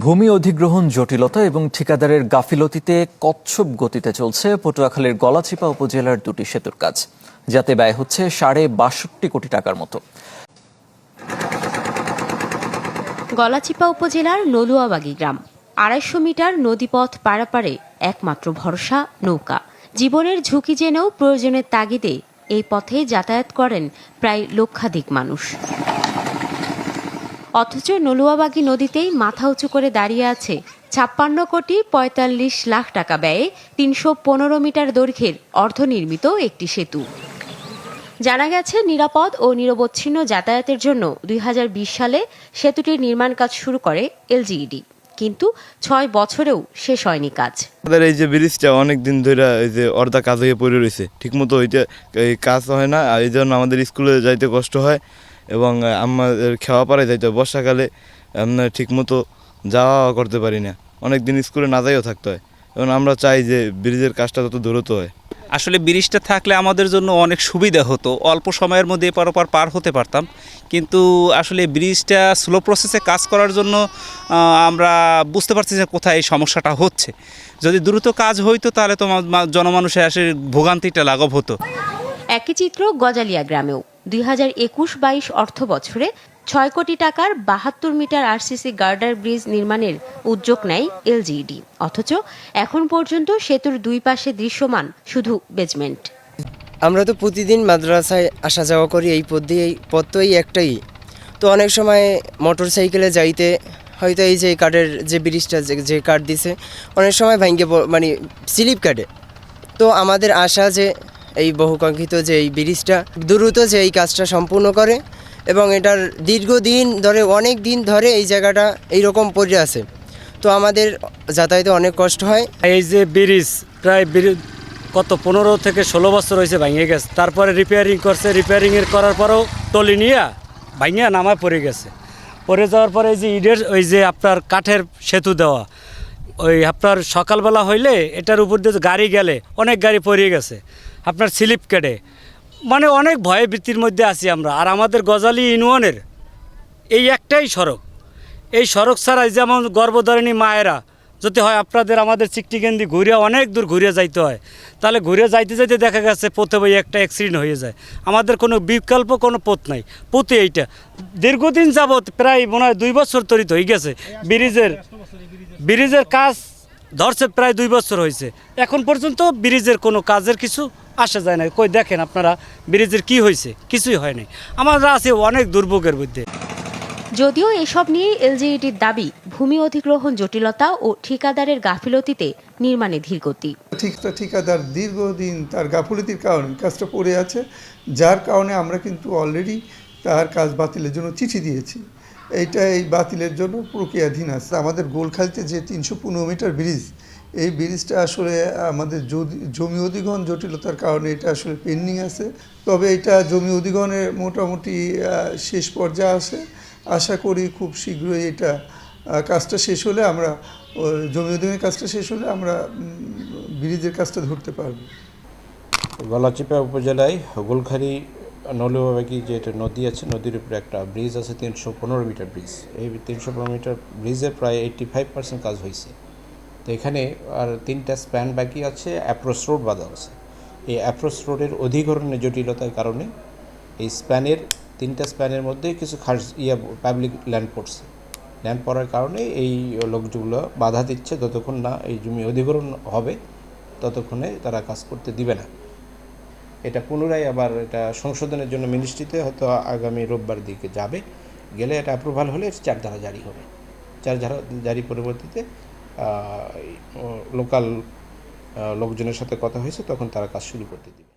ভূমি অধিগ্রহণ জটিলতা এবং ঠিকাদারের গাফিলতিতে কচ্ছপ গতিতে চলছে পটুয়াখালীর গলাচিপা উপজেলার দুটি সেতুর কাজ, যাতে ব্যয় হচ্ছে ৬২ কোটি টাকার মতো। গলাচিপা উপজেলার নলুয়াবাগী গ্রাম, ২৫০ মিটার নদীপথ পারাপারে একমাত্র ভরসা নৌকা। জীবনের ঝুঁকি জেনেও প্রয়োজনের তাগিদে এই পথে যাতায়াত করেন প্রায় লক্ষাধিক মানুষ। অথচ নলুয়াবাগী নদীতেই মাথা উঁচু করে দাঁড়িয়ে আছে ৫৬,৪৫,০০,০০০ টাকা ব্যয়ে ৩১৫ মিটার দৈর্ঘ্যের অর্ধনির্মিত একটি সেতু। জানা গেছে, নিরাপদ ও নিরবচ্ছিন্ন যাতায়াতের জন্য ২০২০ সালে সেতুটির নির্মাণ কাজ শুরু করে এলজিইডি, কিন্তু ৬ বছরেও শেষ হয়নি কাজ। আমাদের এই যে ব্রিজটা অনেক দিন ধরে এই যে অর্ধা কাজ হয়ে পড়ে রয়েছে, ঠিকমতো ওইটা কাজ হয় না। এই জন্য আমাদের স্কুলে যাইতে কষ্ট হয় এবং আমাদের খাওয়া পাড়ায় যাইতে হয়। বর্ষাকালে আমরা ঠিকমতো যাওয়া করতে পারি না, অনেক দিন স্কুলে না যাইও থাকতে হয়। এবং আমরা চাই যে ব্রিজের কাজটা যত দ্রুত হয়। আসলে ব্রিজটা থাকলে আমাদের জন্য অনেক সুবিধা হতো, অল্প সময়ের মধ্যে এপার ওপার পার হতে পারতাম। কিন্তু আসলে ব্রিজটা স্লো প্রসেসে কাজ করার জন্য আমরা বুঝতে পারছি যে কোথায় এই সমস্যাটা হচ্ছে। যদি দ্রুত কাজ হইতো তাহলে তো জনমানুষের আসলে ভোগান্তিটা লাঘব হতো। একই চিত্র গজালিয়া গ্রামেও ২০২১-২২ অর্থ বছরে ৬ কোটি টাকার ৭২ মিটার আরসিসি গার্ডার ব্রিজ নির্মাণের উদ্যোগ নেয় এলজিইডি। অথচ এখন পর্যন্ত সেতুর দুই পাশে দৃশ্যমান শুধু বেজমেন্ট। আমরা তো প্রতিদিন মাদ্রাসায় আসা যাওয়া করি, এই পথ দিয়ে। এই পথ তো এই একটাই, তো অনেক সময় মোটর সাইকেলে যাইতে হয়তো এই যে কাঠের যে ব্রিজটা যে কাঠ দিছে অনেক সময় ভাঙ্গে মানে স্লিপ কাটে। তো আমাদের আশা যে এই বহুকাঙ্ক্ষিত যে এই ব্রিজটা দ্রুত যে এই কাজটা সম্পূর্ণ করে, এবং এটার দীর্ঘদিন ধরে অনেক দিন ধরে এই জায়গাটা এইরকম পড়ে আছে, তো আমাদের যাতায়াতে অনেক কষ্ট হয়। এই যে ব্রিজ প্রায় কত ১৫ থেকে ১৬ বছর হয়েছে ভেঙে গেছে। তারপরে রিপেয়ারিং করছে, রিপেয়ারিংয়ের করার পরেও টলি নিয়ে ভাঙিয়া নামায় পড়ে গেছে। পড়ে যাওয়ার পরে এই যে ইটের ওই যে আপনার কাঠের সেতু দেওয়া, ওই আপনার সকালবেলা হইলে এটার উপর দিয়ে গাড়ি গেলে অনেক গাড়ি পড়ে গেছে, আপনার স্লিপ কেটে, মানে অনেক ভয়ে ভীতির মধ্যে আছি আমরা। আর আমাদের গজালি ইউনিয়নের এই একটাই সড়ক, এই সড়ক ছাড়াই যেমন গর্ভধারিণী মায়েরা যদি হয় আপনাদের আমাদের চিকটিগেন্দি ঘুরে অনেক দূর ঘুরে যাইতে হয়, তাহলে ঘুরে যাইতে যাইতে দেখা গেছে পথে ওই একটা অ্যাক্সিডেন্ট হয়ে যায়। আমাদের কোনো বিকল্প কোনো পথ নাই, পথে এইটা দীর্ঘদিন যাবৎ প্রায় মনে হয় ২ বছর তরিত হয়ে গেছে। ব্রিজের কাজ ধরছে প্রায় ২ বছর হয়েছে, এখন পর্যন্ত ব্রিজের কোনো কাজের কিছু আসা যায় না। কই দেখেন আপনারা ব্রিজের কি হয়েছে, কিছুই হয় নাই। আমরা আছি অনেক দুর্ভোগের মধ্যে। যদিও এসব নিয়ে এলজিইডির দাবি, ভূমি অধিগ্রহণ জটিলতা ও ঠিকাদারের গাফিলতিতে নির্মাণে ধীরগতি। ঠিকাদার দীর্ঘদিন তার গাফিলতির কারণে কাজটা পড়ে আছে, যার কারণে আমরা কিন্তু অলরেডি তার কাজ বাতিলের জন্য চিঠি দিয়েছি। এই বাতিলের জন্য প্রক্রিয়াধীন আছে। আমাদের গোলখালিতে যে ৩১৫ মিটার ব্রিজ, এই ব্রিজটা আসলে আমাদের জমি অধিগ্রহণ জটিলতার কারণে এটা আসলে পেন্ডিং আছে। তবে এটা জমি অধিগ্রহণের মোটামুটি শেষ পর্যায়ে আছে। আশা করি খুব শীঘ্রই এটা কাজটা শেষ হলে আমরা জমি অধিগ্রহণের কাজটা শেষ হলে আমরা ব্রিজের কাজটা ধরতে পারব। গলাচিপা উপজেলায় গোলখালি নলুয়াবাগী যে একটা নদী আছে, নদীর উপরে একটা ব্রিজ আছে ৩১৫ মিটার ব্রিজ। এই ৩১৫ মিটার ব্রিজের প্রায় 85% কাজ হয়েছে। তো এখানে আর 3টা স্প্যান বাকি আছে, অ্যাপ্রোচ রোড বাঁধা আছে। এই অ্যাপ্রোচ রোডের অধিগ্রহণের জটিলতার কারণে এই 3টা স্প্যানের মধ্যে কিছু পাবলিক ল্যান্ড পড়ছে। ল্যান্ড পড়ার কারণে এই লোকগুলো বাধা দিচ্ছে, যতক্ষণ না এই জমি অধিগ্রহণ হবে ততক্ষণে তারা কাজ করতে দিবে না। এটা পুনরায় আবার এটা সংশোধনের জন্য মিনিস্ট্রিতে হয়তো আগামী রোববার দিকে যাবে, গেলে এটা অ্যাপ্রুভাল হলে 4 ধারা জারি হবে। 4 ধারা জারি পরবর্তীতে লোকাল লোকজনের সাথে কথা হয়েছে, তখন তারা কাজ শুরু করতে দিবে।